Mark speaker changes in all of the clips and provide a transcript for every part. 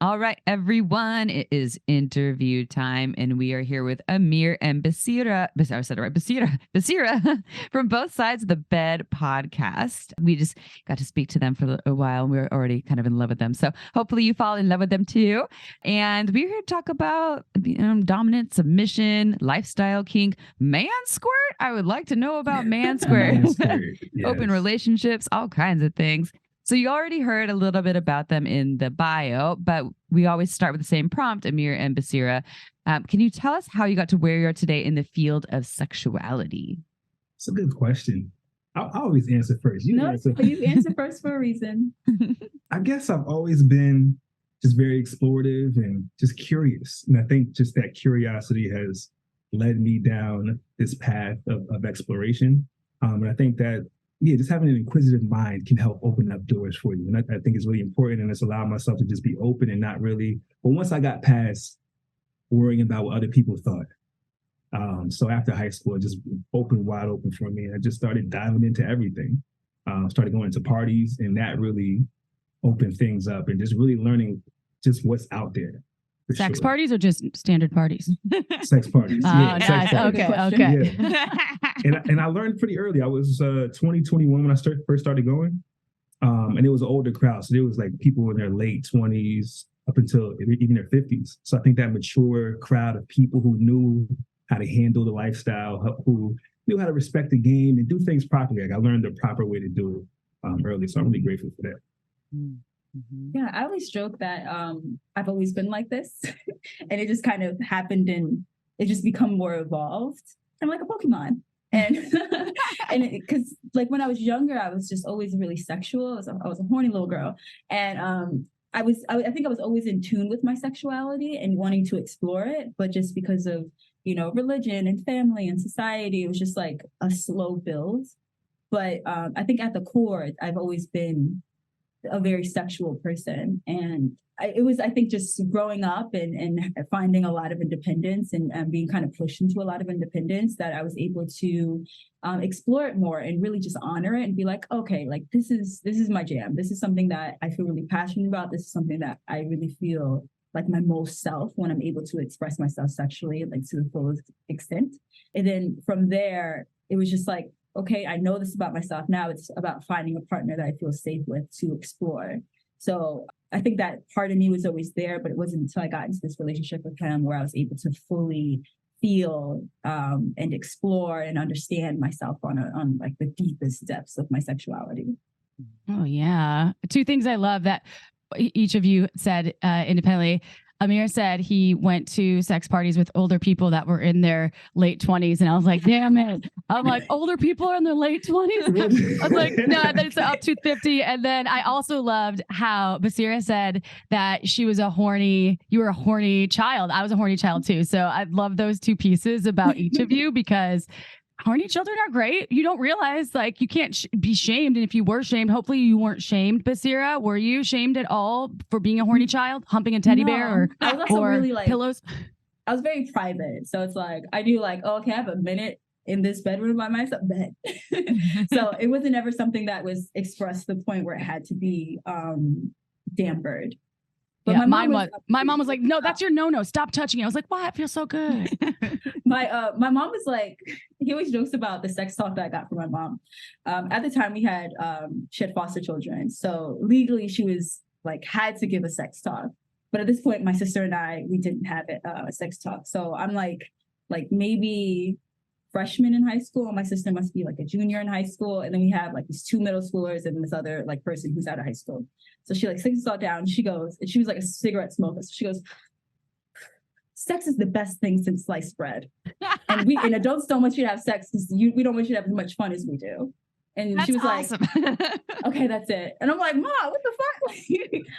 Speaker 1: All right, everyone, it is interview time, and we are here with Ahmir and Basirah. I said it right, Basirah from Both Sides of the Bed podcast. We just got to speak to them for a while, and we were already kind of in love with them. So hopefully you fall in love with them too. And we're here to talk about dominant, submission, lifestyle, kink, man squirt. I would like to know about man squirt,
Speaker 2: Yes.
Speaker 1: Open relationships, all kinds of things. So you already heard a little bit about them in the bio, but we always start with the same prompt, Ahmir and Basirah. Can you tell us how you got to where you are today in the field of sexuality?
Speaker 2: It's a good question. I always answer first.
Speaker 3: You answer first for a reason.
Speaker 2: I guess I've always been just very explorative and just curious. And I think just that curiosity has led me down this path of exploration. And I think that just having an inquisitive mind can help open up doors for you. And I think it's really important, and it's allowed myself to just be open and not really, but once I got past worrying about what other people thought. So after high school, it just opened wide open for me. And I just started diving into everything. Started going to parties, and that really opened things up and just really learning just what's out there.
Speaker 4: Sex parties or just standard parties?
Speaker 2: Sex parties.
Speaker 4: Sex parties. Okay.
Speaker 2: Yeah. And I learned pretty early. I was 21 when I first started going. And it was an older crowd. So there was like people in their late 20s up until even their 50s. So I think that mature crowd of people who knew how to handle the lifestyle, who knew how to respect the game and do things properly. Like I learned the proper way to do it early. So I'm really grateful for that.
Speaker 3: Mm-hmm. Yeah, I always joke that I've always been like this, and it just kind of happened, and it just become more evolved. I'm like a Pokemon, and and because like when I was younger, I was just always really sexual. I was a horny little girl, and I think I was always in tune with my sexuality and wanting to explore it, but just because of religion and family and society, it was just like a slow build. But I think at the core, I've always been a very sexual person. And it was, I think, just growing up and finding a lot of independence and being kind of pushed into a lot of independence that I was able to explore it more and really just honor it and be like, okay, like this is my jam. This is something that I feel really passionate about. This is something that I really feel like my most self when I'm able to express myself sexually, like to the fullest extent. And then from there, it was just like, okay, I know this about myself. Now it's about finding a partner that I feel safe with to explore. So I think that part of me was always there, but it wasn't until I got into this relationship with him where I was able to fully feel and explore and understand myself on like the deepest depths of my sexuality.
Speaker 4: Oh, yeah. Two things I love that each of you said independently. Amir said he went to sex parties with older people that were in their late 20s. And I was like, damn it. I'm like, older people are in their late 20s? I was like, no, then it's up to 50. And then I also loved how Basirah said that you were a horny child. I was a horny child too. So I love those two pieces about each of you because horny children are great. You don't realize like you can't be shamed. And if you were shamed, hopefully you weren't shamed. Basirah, were you shamed at all for being a horny child, humping a teddy bear or
Speaker 3: I was also really like
Speaker 4: pillows?
Speaker 3: I was very private. So it's like, I do like, oh, okay, I have a minute in this bedroom by myself. So it wasn't ever something that was expressed to the point where it had to be dampered.
Speaker 4: But yeah, my mom was like, no, that's your no. Stop touching it. I was like, why? It feels so good.
Speaker 3: My mom was like, he always jokes about the sex talk that I got from my mom. At the time she had foster children. So legally she was like, had to give a sex talk. But at this point, my sister and we didn't have a sex talk. So I'm like maybe freshman in high school. My sister must be like a junior in high school. And then we have like these two middle schoolers and this other like person who's out of high school. So she like sits us all down. She goes, and she was like a cigarette smoker. So she goes, sex is the best thing since sliced bread. And adults don't want you to have sex because we don't want you to have as much fun as we do. And
Speaker 1: that's
Speaker 3: she was
Speaker 1: awesome.
Speaker 3: Like, okay, that's it. And I'm like, Mom, what the fuck?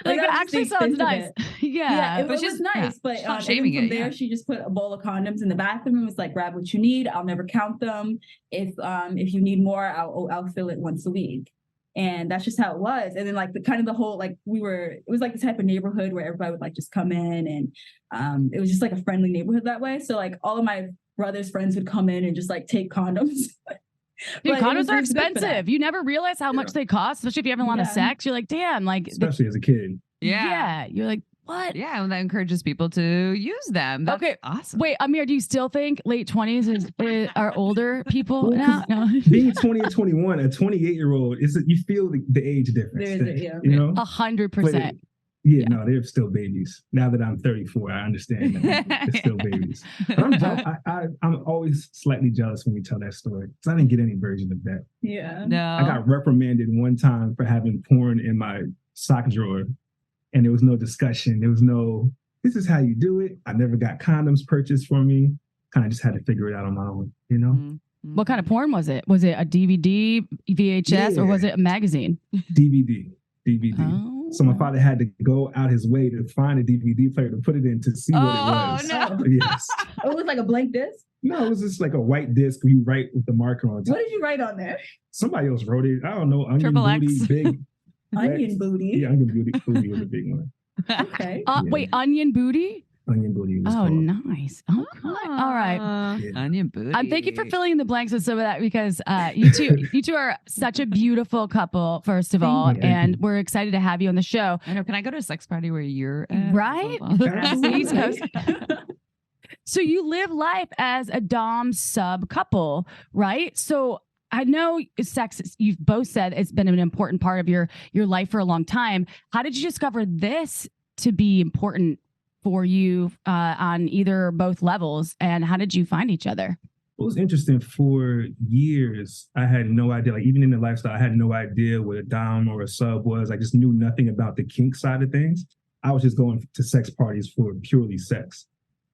Speaker 4: Like that actually sounds nice. Yeah,
Speaker 3: it was nice. Yeah. But from there, she just put a bowl of condoms in the bathroom and was like, grab what you need. I'll never count them. If you need more, I'll fill it once a week. And that's just how it was. And then like the whole, like it was like the type of neighborhood where everybody would like just come in and it was just like a friendly neighborhood that way. So like all of my brother's friends would come in and just like take condoms.
Speaker 4: Dude, condoms are expensive. You never realize how much they cost, especially if you have a lot of sex. You're like, damn, like
Speaker 2: especially as a kid.
Speaker 4: Yeah. You're like, What?
Speaker 1: Yeah, and that encourages people to use them. That's
Speaker 4: Okay,
Speaker 1: awesome.
Speaker 4: Wait, Ahmir, do you still think late 20s are older people
Speaker 2: Well,
Speaker 4: now?
Speaker 2: 'cause
Speaker 4: No.
Speaker 2: Being 20 or 21, a 28-year-old you feel the age difference.
Speaker 3: There is
Speaker 2: You know,
Speaker 4: 100%.
Speaker 2: Yeah, no, they're still babies. Now that I'm 34, I understand that they're still babies. But I'm jealous. I'm always slightly jealous when we tell that story because I didn't get any version of that.
Speaker 3: Yeah.
Speaker 1: No.
Speaker 2: I got reprimanded one time for having porn in my sock drawer, and there was no discussion. There was no, this is how you do it. I never got condoms purchased for me. Kind of just had to figure it out on my own, you know?
Speaker 1: Mm-hmm.
Speaker 4: What kind of porn was it? Was it a DVD, VHS, or was it a magazine?
Speaker 2: DVD.
Speaker 4: Oh.
Speaker 2: So my father had to go out his way to find a DVD player to put it in to see what it was.
Speaker 1: Oh, no.
Speaker 2: Yes.
Speaker 3: Oh, it was like a blank disc?
Speaker 2: No, it was just like a white disc you write with the marker on top.
Speaker 3: What did you write on there?
Speaker 2: Somebody else wrote it. I don't know. Onion
Speaker 1: Triple
Speaker 2: booty,
Speaker 1: X.
Speaker 2: big.
Speaker 3: Onion booty.
Speaker 2: Yeah, onion booty was a big one.
Speaker 3: Okay.
Speaker 4: Wait, onion booty?
Speaker 2: Onion booty was
Speaker 4: Oh,
Speaker 2: called.
Speaker 4: nice. Okay. All right.
Speaker 2: Yeah.
Speaker 1: Onion booty.
Speaker 4: Thank you for filling in the blanks with some of that because you two are such a beautiful couple, first of all,
Speaker 2: Thank you.
Speaker 4: and we're excited to have you on the show.
Speaker 1: I know. Can I go to a sex party where you're at?
Speaker 4: Right?
Speaker 2: Absolutely.
Speaker 4: East Coast. So you live life as a dom sub couple, right? So I know sex, you've both said it's been an important part of your life for a long time. How did you discover this to be important for you on either or both levels? And how did you find each other?
Speaker 2: It was interesting. For years, I had no idea, like even in the lifestyle, I had no idea what a dom or a sub was. I just knew nothing about the kink side of things. I was just going to sex parties for purely sex.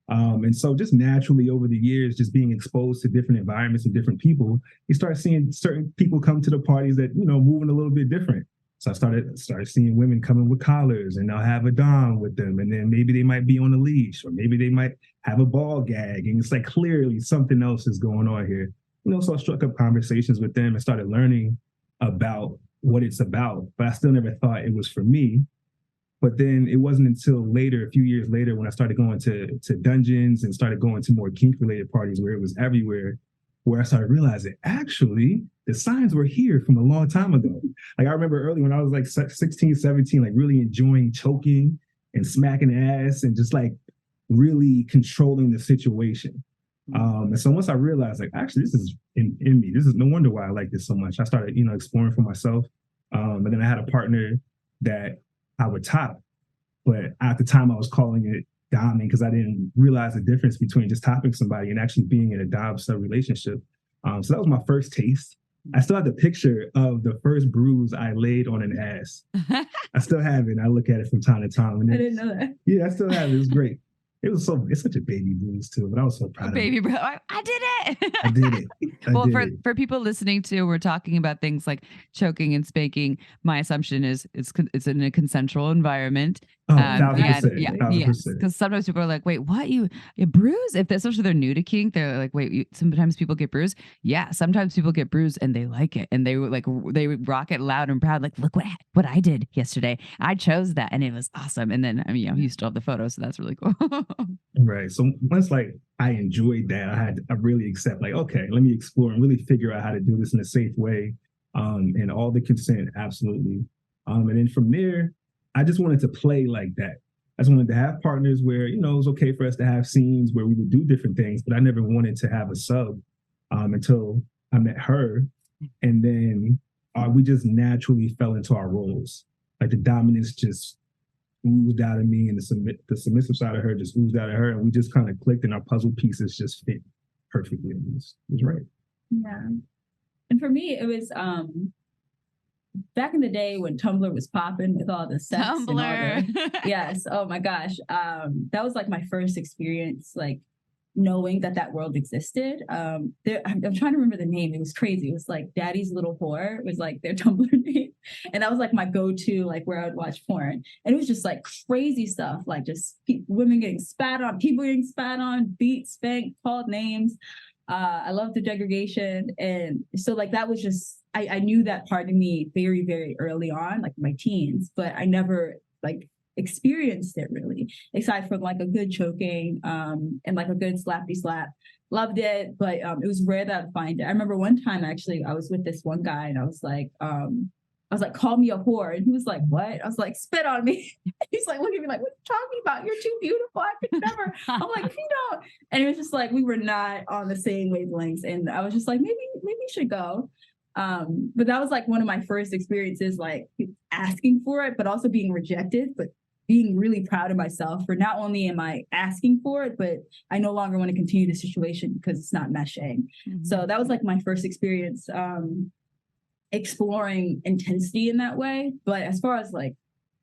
Speaker 2: And so just naturally over the years, just being exposed to different environments and different people, you start seeing certain people come to the parties that, you know, moving a little bit different. So I started seeing women coming with collars and they'll have a dom with them. And then maybe they might be on a leash or maybe they might have a ball gag. And it's like clearly something else is going on here. You know, so I struck up conversations with them and started learning about what it's about. But I still never thought it was for me. But then it wasn't until later, a few years later, when I started going to dungeons and started going to more kink-related parties where it was everywhere, where I started realizing, actually, the signs were here from a long time ago. Like I remember early when I was like 16, 17, like really enjoying choking and smacking ass and just like really controlling the situation. And so once I realized, like, actually, this is in me. This is no wonder why I like this so much. I started, you know, exploring for myself. And then I had a partner that I would top, but at the time I was calling it doming because I didn't realize the difference between just topping somebody and actually being in a dom sub relationship. So that was my first taste. I still have the picture of the first bruise I laid on an ass. I still have it. I look at it from time to time. And
Speaker 3: I didn't know that.
Speaker 2: Yeah, I still have it. It was great. It's such a baby bruise too, but I was so proud of
Speaker 1: Baby
Speaker 2: it.
Speaker 1: bro, I did it.
Speaker 2: I did it.
Speaker 1: Well, for people listening to, we're talking about things like choking and spanking. My assumption is it's in a consensual environment.
Speaker 2: Oh, 1,000%.
Speaker 1: Yeah,
Speaker 2: 1,000%.
Speaker 1: because sometimes people are like, "Wait, what? You bruise?" Especially they're new to kink, they're like, "Wait, sometimes people get bruised." Yeah, sometimes people get bruised and they like it, and they rock it loud and proud, like, "Look what I did yesterday. I chose that, and it was awesome." And then you still have the photo, so that's really cool.
Speaker 2: Right. So once like I enjoyed that, I really accept like, okay, let me explore and really figure out how to do this in a safe way. And all the consent, absolutely. And then from there, I just wanted to play like that. I just wanted to have partners where, you know, it was okay for us to have scenes where we would do different things, but I never wanted to have a sub until I met her. And then we just naturally fell into our roles. Like the dominance just oozed out of me and the submissive side of her just oozed out of her. And we just kind of clicked and our puzzle pieces just fit perfectly. It was right.
Speaker 3: Yeah. And for me, it was back in the day when Tumblr was popping with all the sex.
Speaker 1: Tumblr.
Speaker 3: Yes. Oh my gosh. That was like my first experience, like knowing that world existed. I'm trying to remember the name. It was crazy. It was like Daddy's Little Whore was like their Tumblr name. And that was like my go-to, like where I would watch porn. And it was just like crazy stuff, like just women getting spat on, people getting spat on, beat, spanked, called names. I love the degradation. And so like that was just, I knew that part of me very, very early on, like my teens, but I never like experienced it really, aside from like a good choking and like a good slappy slap. Loved it, but it was rare that I'd find it. I remember one time actually I was with this one guy and I was like, I was like, call me a whore. And he was like, what? I was like, spit on me. He's like, look at me like, what are you talking about? You're too beautiful. I could never. I'm like, you don't. And it was just like, we were not on the same wavelengths. And I was just like, maybe we should go. But that was like one of my first experiences, like asking for it, but also being rejected, but being really proud of myself for not only am I asking for it, but I no longer want to continue the situation because it's not meshing. Mm-hmm. So that was like my first experience exploring intensity in that way. But as far as like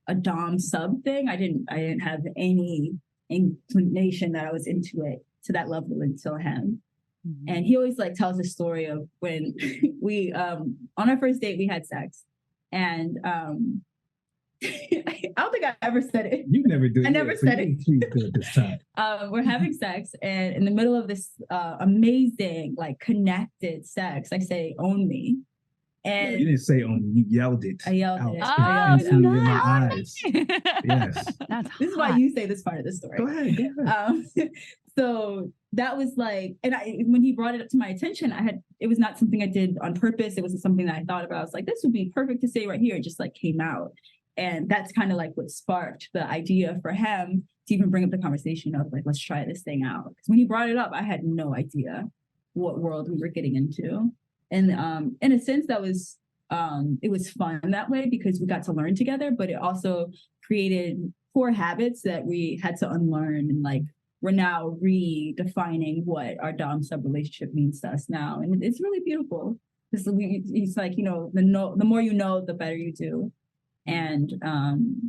Speaker 3: a dom sub thing, I didn't have any inclination that I was into it to that level until him. Mm-hmm. And he always like tells the story of when we on our first date we had sex, and I don't think I ever said it.
Speaker 2: You never did.
Speaker 3: I never said it.
Speaker 2: Please do it this time.
Speaker 3: We're having sex, and in the middle of this amazing, like connected sex, I say, "Own me." And
Speaker 2: you didn't say "own me." You yelled it.
Speaker 3: I yelled
Speaker 2: out.
Speaker 3: it.
Speaker 2: I yelled it.
Speaker 3: In
Speaker 2: my eyes. Yes.
Speaker 3: This is why you say this part of the story.
Speaker 2: Go ahead.
Speaker 3: So that was like, and when he brought it up to my attention, it was not something I did on purpose. It wasn't something that I thought about. I was like, this would be perfect to say right here. It just like came out. And that's kind of like what sparked the idea for him to even bring up the conversation of like, let's try this thing out. Because when he brought it up, I had no idea what world we were getting into. And in a sense, that was, it was fun that way because we got to learn together, but it also created poor habits that we had to unlearn. And like, we're now redefining what our dom sub relationship means to us now. And it's really beautiful. It's like, you know, the more you know, the better you do. And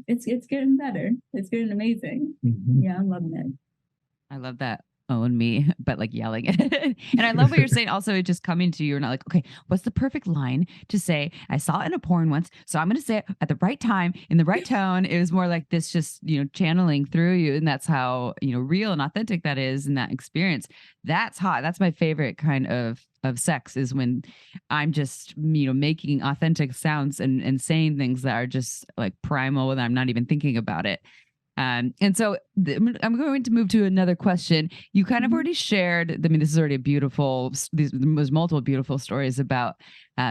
Speaker 3: it's getting better. It's getting amazing. Mm-hmm. Yeah, I'm loving it.
Speaker 1: I love that. Own me, but like yelling it. And I love what you're saying. Also, just coming to you and not like, okay, what's the perfect line to say? I saw it in a porn once, so I'm going to say it at the right time in the right tone. It was more like this, just, you know, channeling through you. And that's how, you know, real and authentic that is in that experience. That's hot. That's my favorite kind of sex, is when I'm just, you know, making authentic sounds and saying things that are just like primal and I'm not even thinking about it. And so I'm going to move to another question. You kind of already shared, I mean, this is already there's multiple beautiful stories about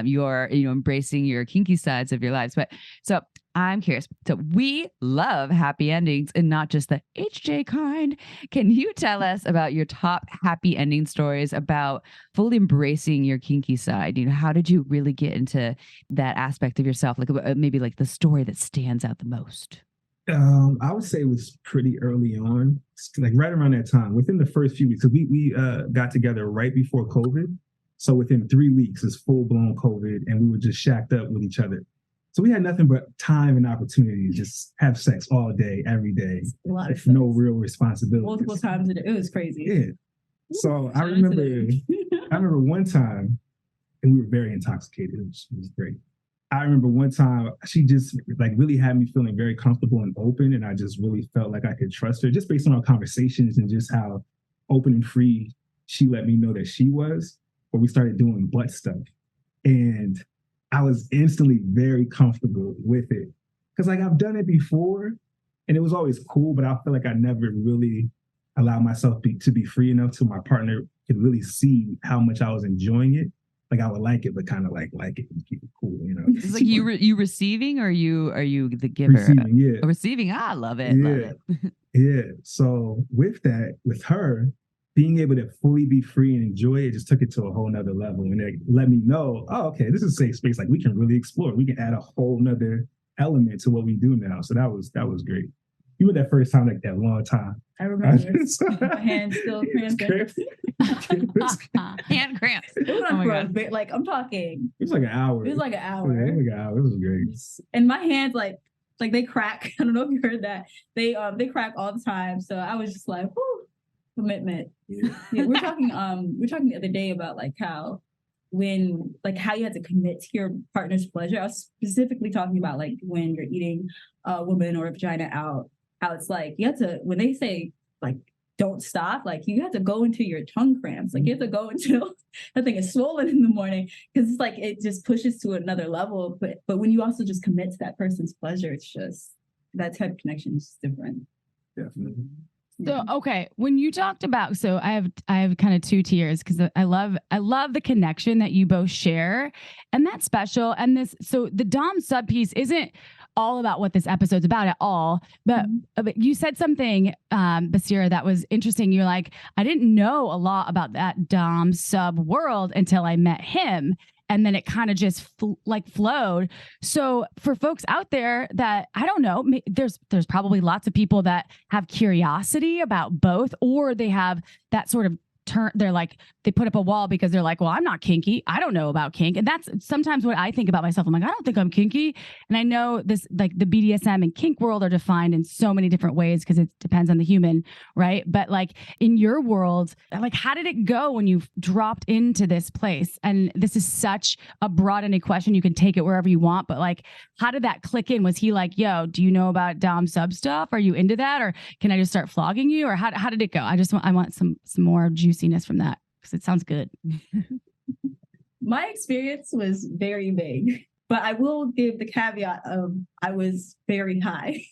Speaker 1: your, you know, embracing your kinky sides of your lives. But so I'm curious. So we love happy endings and not just the HJ kind. Can you tell us about your top happy ending stories about fully embracing your kinky side? You know, how did you really get into that aspect of yourself? Like maybe like the story that stands out the most.
Speaker 2: I would say it was pretty early on, like right around that time, within the first few weeks. So we got together right before COVID. So within 3 weeks, it's full blown COVID, and we were just shacked up with each other. So we had nothing but time and opportunity to just have sex all day, every day, with no real responsibility.
Speaker 3: Multiple times a day. It was crazy.
Speaker 2: Yeah. So I remember one time, and we were very intoxicated. It was great. I remember one time she just like really had me feeling very comfortable and open, and I just really felt like I could trust her just based on our conversations and just how open and free she let me know that she was. But we started doing butt stuff, and I was instantly very comfortable with it because like I've done it before, and it was always cool. But I feel like I never really allowed myself to be free enough so my partner could really see how much I was enjoying it. Like I would like it, but kind of like it and keep it cool, you know.
Speaker 1: It's like you receiving, or are you the giver?
Speaker 2: Receiving, yeah.
Speaker 1: Receiving, I love it.
Speaker 2: Yeah.
Speaker 1: Love it.
Speaker 2: Yeah. So with her, being able to fully be free and enjoy it just took it to a whole nother level. And it let me know, oh, okay, this is a safe space. Like we can really explore. We can add a whole nother element to what we do now. So that was great. You were that first time, like that long time.
Speaker 3: I remember. My hands still cramping.
Speaker 1: Hand cramps.
Speaker 3: It was on growth, but like I'm talking.
Speaker 2: It was like an hour.
Speaker 3: It was like an hour.
Speaker 2: Yeah, it was like an hour. It was great.
Speaker 3: And my hands like they crack. I don't know if you heard that. They crack all the time. So I was just like, whoo, commitment. Yeah, we're talking the other day about like how you had to commit to your partner's pleasure. I was specifically talking about like when you're eating a woman or a vagina out, how it's like you have to, when they say like don't stop, like you have to go into your tongue cramps, like you have to go until that thing is swollen in the morning, because it's like it just pushes to another level. But when you also just commit to that person's pleasure, it's just that type of connection is different.
Speaker 2: Definitely.
Speaker 4: So, okay, when you talked about, so I have kind of two tiers because I love the connection that you both share, and that's special. And so the Dom sub piece isn't all about what this episode's about at all, but you said something, Basirah, that was interesting. You're like, I didn't know a lot about that Dom sub world until I met him. And then it kind of just flowed. So for folks out there that, I don't know, there's probably lots of people that have curiosity about both, or they have that sort of they're like, they put up a wall because they're like, well, I'm not kinky. I don't know about kink. And that's sometimes what I think about myself. I'm like, I don't think I'm kinky. And I know this, like the BDSM and kink world are defined in so many different ways because it depends on the human, right? But like in your world, like how did it go when you dropped into this place? And this is such a broad-ended question. You can take it wherever you want, but like, how did that click in? Was he like, yo, do you know about Dom sub stuff? Are you into that? Or can I just start flogging you? Or how did it go? I want some more juiciness from that because it sounds good.
Speaker 3: My experience was very vague, but I will give the caveat of I was very high.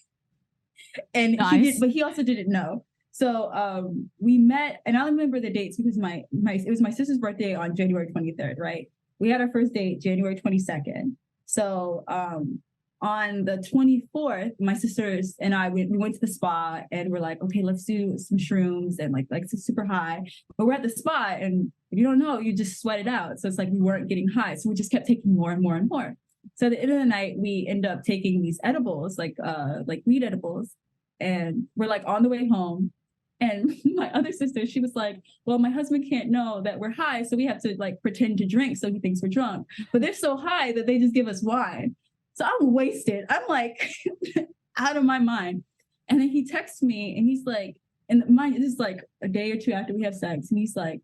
Speaker 3: And
Speaker 4: nice.
Speaker 3: but he also didn't know. So we met, and I remember the dates because it was my sister's birthday on January 23rd, right? We had our first date January 22nd. So on the 24th, my sisters and I we went to the spa and we're like, okay, let's do some shrooms and like super high. But we're at the spa, and if you don't know, you just sweat it out. So it's like we weren't getting high. So we just kept taking more and more and more. So at the end of the night, we end up taking these edibles, like weed edibles. And we're like on the way home. And my other sister, she was like, well, my husband can't know that we're high, so we have to like pretend to drink so he thinks we're drunk. But they're so high that they just give us wine. So I'm wasted. I'm like out of my mind. And then he texts me and he's like, and mind, this is like a day or two after we have sex. And he's like,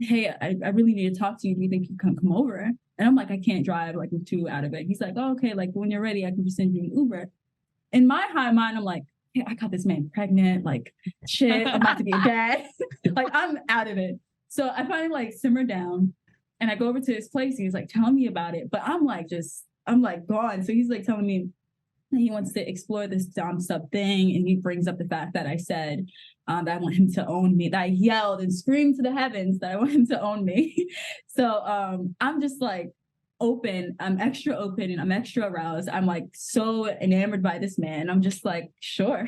Speaker 3: hey, I really need to talk to you. Do you think you can come over? And I'm like, I can't drive, like I'm too out of it. He's like, oh, okay, like when you're ready, I can just send you an Uber. In my high mind, I'm like, hey, I got this man pregnant, like shit, I'm about to be a dad. Like I'm out of it. So I finally like simmer down and I go over to his place. And he's like telling me about it, but I'm like gone. So he's like telling me he wants to explore this Dom sub thing. And he brings up the fact that I said that I want him to own me, that I yelled and screamed to the heavens that I want him to own me. So I'm just like open, I'm extra open and I'm extra aroused. I'm like so enamored by this man. I'm just like, sure,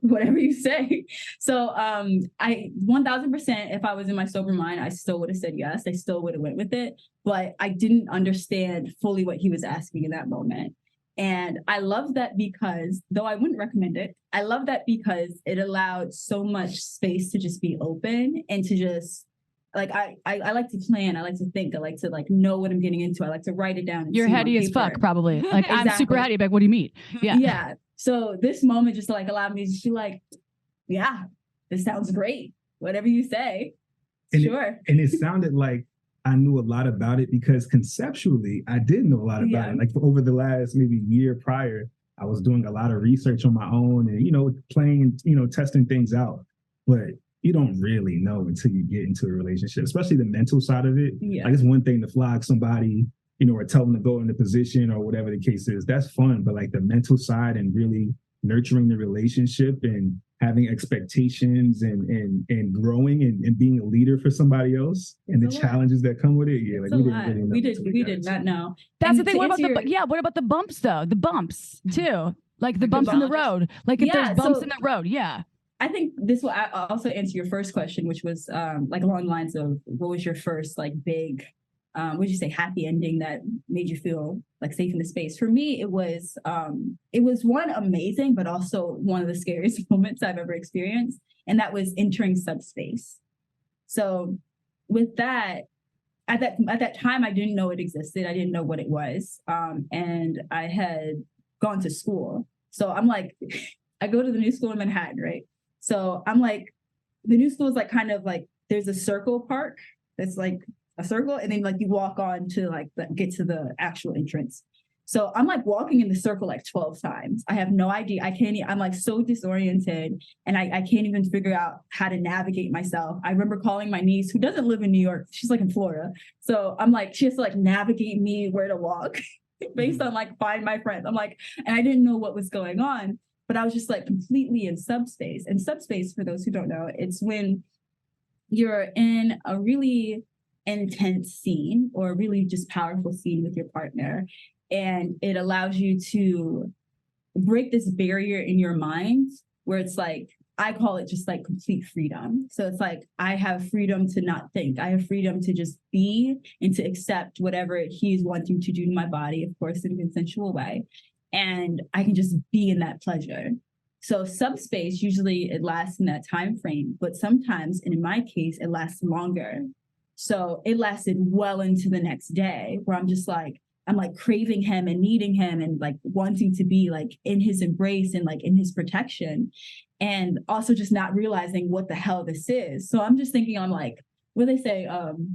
Speaker 3: whatever you say. So I 1000%, if I was in my sober mind, I still would have said yes. I still would have went with it, but I didn't understand fully what he was asking in that moment. And I love that because, though I wouldn't recommend it, I love that because it allowed so much space to just be open and to just, like, I like to plan, I like to think, I like to like know what I'm getting into. I like to write it down. And
Speaker 4: you're heady as fuck, probably. Like exactly. I'm super heady, but what do you mean? Yeah.
Speaker 3: Yeah. So this moment just like allowed me to just be like, yeah, this sounds great. Whatever you say.
Speaker 2: And
Speaker 3: sure.
Speaker 2: It sounded like I knew a lot about it because conceptually I did know a lot about it. Like for over the last maybe year prior, I was doing a lot of research on my own and, playing, testing things out. But you don't really know until you get into a relationship, especially the mental side of it. Yeah. Like it's one thing to flog somebody, or tell them to go into position or whatever the case is. That's fun. But like the mental side and really nurturing the relationship and having expectations and growing and being a leader for somebody else and the challenges that come with it. Yeah, like
Speaker 3: we did not know.
Speaker 4: That's the thing. What about the bumps though? The bumps too. Like the bumps in the road. Like if there's bumps in the road, yeah.
Speaker 3: I think this will also answer your first question, which was like along the lines of what was your first like big would you say happy ending that made you feel like safe in the space? For me, it was one amazing, but also one of the scariest moments I've ever experienced. And that was entering subspace. So with that, at that time, I didn't know it existed. I didn't know what it was. And I had gone to school. So I'm like, I go to the new school in Manhattan, right? So I'm like, the new school is like kind of like, there's a circle park that's like a circle, and then like you walk on to like get to the actual entrance. So I'm like walking in the circle like 12 times. I have no idea. I'm like so disoriented and I can't even figure out how to navigate myself. I remember calling my niece who doesn't live in New York. She's like in Florida. So I'm like, she has to like navigate me where to walk based on like find my friends. I'm like, and I didn't know what was going on. but I was just like completely in subspace. And subspace, for those who don't know, it's when you're in a really intense scene or a really just powerful scene with your partner, and it allows you to break this barrier in your mind where it's like, I call it just like complete freedom. So it's like, I have freedom to not think. I have freedom to just be and to accept whatever he's wanting to do to my body, of course, in a consensual way. And I can just be in that pleasure. So subspace, usually it lasts in that time frame, but sometimes, and in my case, it lasts longer. So it lasted well into the next day where I'm just like, I'm like craving him and needing him and like wanting to be like in his embrace and like in his protection, and also just not realizing what the hell this is. So I'm just thinking, I'm like, what do they say?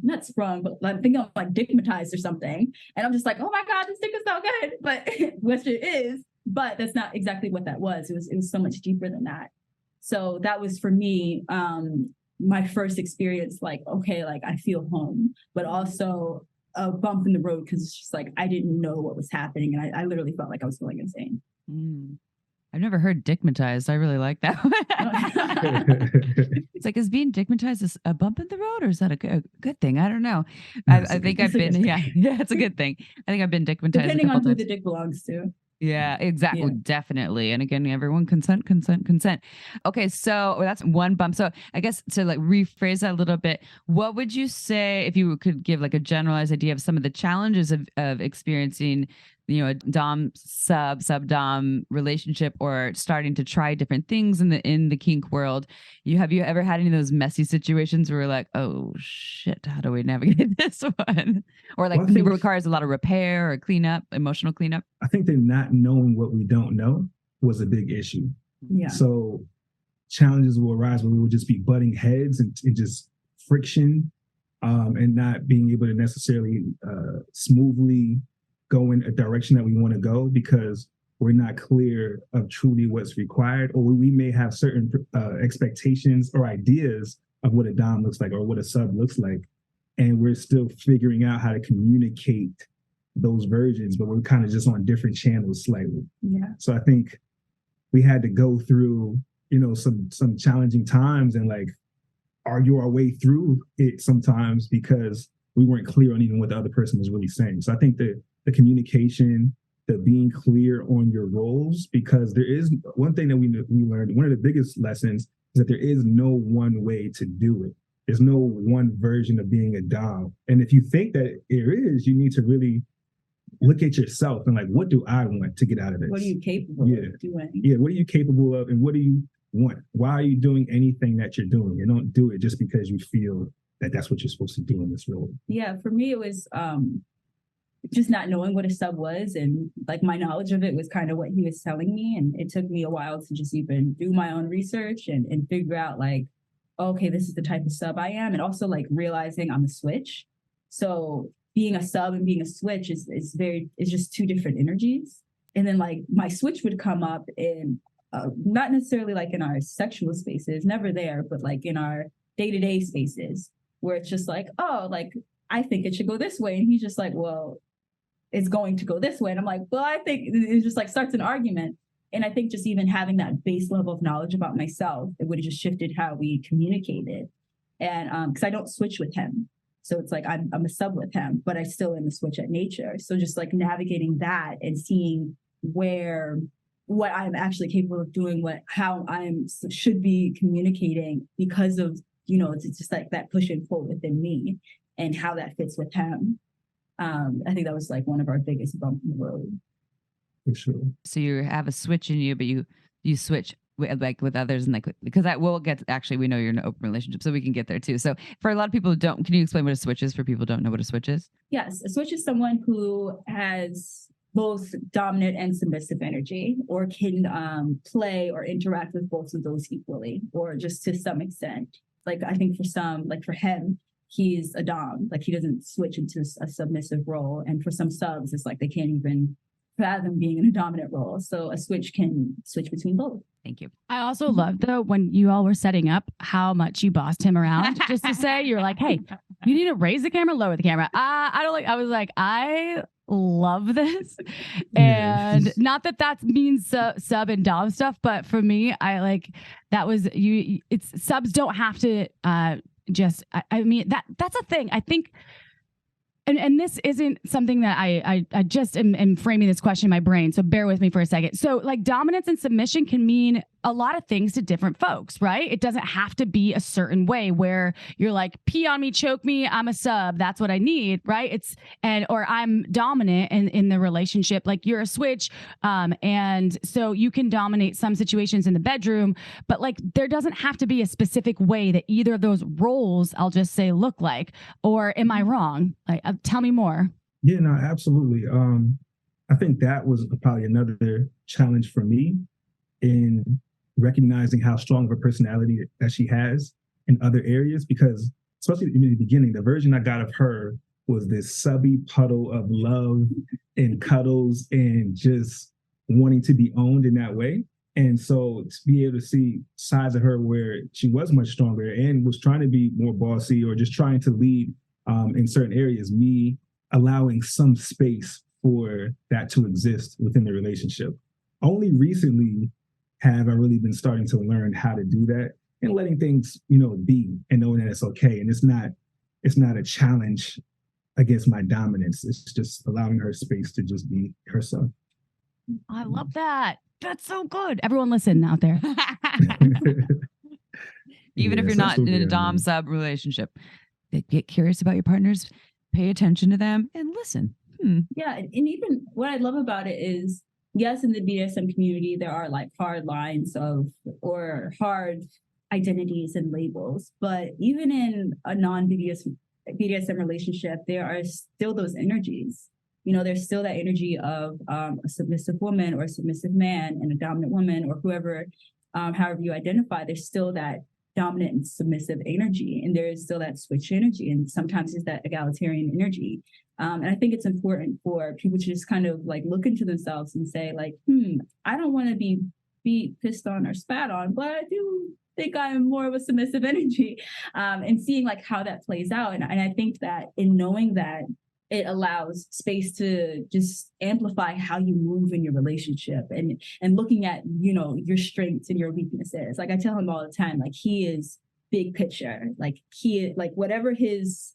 Speaker 3: Not sprung, but I'm thinking I'm like digmatized or something. And I'm just like, oh my God, this dick is so good, but which it is, but that's not exactly what that was. It was so much deeper than that. So that was for me, my first experience, like, okay, like I feel home, but also a bump in the road because it's just like I didn't know what was happening, and I literally felt like I was going insane.
Speaker 1: I've never heard dickmatized. I really like that one. It's like, is being dickmatized a bump in the road, or is that a good thing? I don't know. I think I've been, yeah, it's a good thing. I think I've been dickmatized
Speaker 3: depending on who
Speaker 1: times.
Speaker 3: the dick belongs to.
Speaker 1: Yeah, exactly. Yeah. Definitely. And again, everyone consent. Okay. So that's one bump. So I guess to like rephrase that a little bit, what would you say if you could give like a generalized idea of some of the challenges of experiencing, a dom sub dom relationship, or starting to try different things in the kink world? Have you ever had any of those messy situations where we're like, oh shit, how do we navigate this one? Or like it requires a lot of repair or cleanup, emotional cleanup?
Speaker 2: I think that not knowing what we don't know was a big issue.
Speaker 3: Yeah.
Speaker 2: So challenges will arise where we will just be butting heads and just friction, and not being able to necessarily smoothly go in a direction that we want to go because we're not clear of truly what's required, or we may have certain expectations or ideas of what a dom looks like or what a sub looks like. And we're still figuring out how to communicate those versions, but we're kind of just on different channels slightly.
Speaker 3: Yeah.
Speaker 2: So I think we had to go through, some challenging times and like argue our way through it sometimes because we weren't clear on even what the other person was really saying. So I think that the communication, the being clear on your roles, because there is one thing that we learned, one of the biggest lessons is that there is no one way to do it. There's no one version of being a dom. And if you think that there is, you need to really look at yourself and like, what do I want to get out of this?
Speaker 3: What are you capable of doing?
Speaker 2: Yeah, what are you capable of and what do you want? Why are you doing anything that you're doing? You don't do it just because you feel that that's what you're supposed to do in this role.
Speaker 3: Yeah, for me, it was just not knowing what a sub was, and like my knowledge of it was kind of what he was telling me. And it took me a while to just even do my own research and figure out like, okay, this is the type of sub I am. And also like realizing I'm a switch. So being a sub and being a switch is just two different energies. And then like my switch would come up in not necessarily like in our sexual spaces, never there, but like in our day-to-day spaces where it's just like, oh, like I think it should go this way. And he's just like, well, it's going to go this way. And I'm like, well, I think it just like starts an argument. And I think just even having that base level of knowledge about myself, it would have just shifted how we communicated. And because I don't switch with him. So it's like I'm a sub with him, but I still am a switch at nature. So just like navigating that and seeing what I'm actually capable of doing, how I should be communicating because of, it's just like that push and pull within me and how that fits with him. I think that was like one of our biggest bumps in the road.
Speaker 2: For sure.
Speaker 1: So you have a switch in you, but you switch with others, and like because that will get, actually we know you're in an open relationship, so we can get there too. So for a lot of people who don't, can you explain what a switch is for people who don't know what a switch is?
Speaker 3: Yes, a switch is someone who has both dominant and submissive energy, or can play or interact with both of those equally, or just to some extent. Like I think for some, like for him, he's a dom, like he doesn't switch into a submissive role. And for some subs, it's like they can't even fathom being in a dominant role. So a switch can switch between both.
Speaker 1: Thank you.
Speaker 4: I also love though when you all were setting up how much you bossed him around. Just to say, you're like, hey, you need to raise the camera, lower the camera. I don't like. I was like, I love this.
Speaker 2: Yeah.
Speaker 4: And not that that means sub and dom stuff, but for me, I like that was you. It's subs don't have to just. I mean that's a thing. I think. And this isn't something that I just am framing this question in my brain. So bear with me for a second. So like dominance and submission can mean a lot of things to different folks, right? It doesn't have to be a certain way where you're like, pee on me, choke me, I'm a sub. That's what I need, right? Or I'm dominant in the relationship, like you're a switch. And so you can dominate some situations in the bedroom, but like there doesn't have to be a specific way that either of those roles, I'll just say, look like. Or am I wrong? Like, tell me more.
Speaker 2: Yeah, no, absolutely. I think that was probably another challenge for me in recognizing how strong of a personality that she has in other areas, because especially in the beginning, the version I got of her was this subby puddle of love and cuddles and just wanting to be owned in that way. And so to be able to see sides of her where she was much stronger and was trying to be more bossy or just trying to lead in certain areas, me allowing some space for that to exist within the relationship. Only recently have I really been starting to learn how to do that and letting things, be and knowing that it's okay. And it's not a challenge against my dominance. It's just allowing her space to just be herself.
Speaker 4: I love that. That's so good. Everyone listen out there.
Speaker 1: Even if you're not in a dom sub relationship, get curious about your partners, pay attention to them and listen.
Speaker 3: Yeah. And even what I love about it is, yes, in the BDSM community, there are like hard lines or hard identities and labels. But even in a non-BDSM relationship, there are still those energies. There's still that energy of a submissive woman or a submissive man and a dominant woman or whoever, however you identify, there's still that dominant and submissive energy. And there is still that switch energy. And sometimes it's that egalitarian energy. And I think it's important for people to just kind of like look into themselves and say like, I don't want to be beat, pissed on, or spat on, but I do think I'm more of a submissive energy, and seeing like how that plays out. And I think that in knowing that, it allows space to just amplify how you move in your relationship and looking at, your strengths and your weaknesses. Like I tell him all the time, like he is big picture, whatever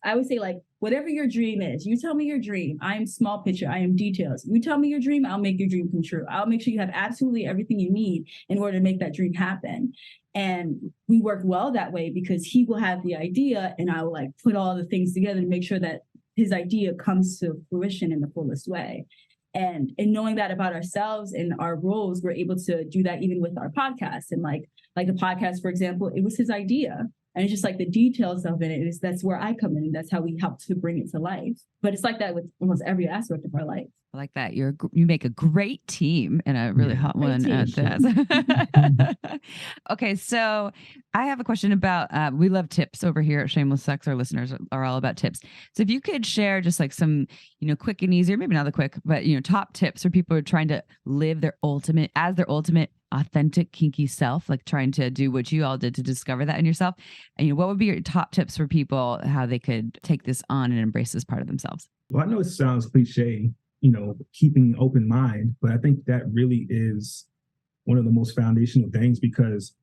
Speaker 3: I would say, like, whatever your dream is, you tell me your dream. I am small picture. I am details. You tell me your dream. I'll make your dream come true. I'll make sure you have absolutely everything you need in order to make that dream happen. And we work well that way because he will have the idea and I will like put all the things together to make sure that his idea comes to fruition in the fullest way. And in knowing that about ourselves and our roles, we're able to do that even with our podcast. And like the podcast, for example, it was his idea. And it's just like the details of it that's where I come in. And that's how we help to bring it to life. But it's like that with almost every aspect of our life.
Speaker 1: I like that. You make a great team and a really hot one at that. Okay, so I have a question about, we love tips over here at Shameless Sex. Our listeners are all about tips. So if you could share just like some, quick and easy, or maybe not the quick, but, top tips for people who are trying to live their ultimate authentic kinky self, like trying to do what you all did to discover that in yourself. And what would be your top tips for people, how they could take this on and embrace this part of themselves?
Speaker 2: Well, I know it sounds cliche, keeping an open mind, but I think that really is one of the most foundational things because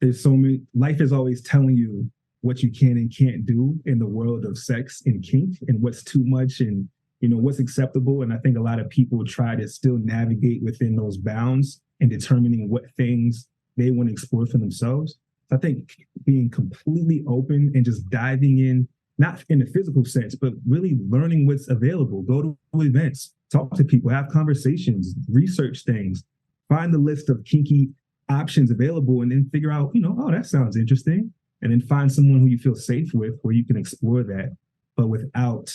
Speaker 2: there's so many, life is always telling you what you can and can't do in the world of sex and kink and what's too much and, what's acceptable. And I think a lot of people try to still navigate within those bounds and determining what things they want to explore for themselves. I think being completely open and just diving in, not in the physical sense, but really learning what's available. Go to events, talk to people, have conversations, research things, find the list of kinky options available, and then figure out, oh, that sounds interesting. And then find someone who you feel safe with where you can explore that, but without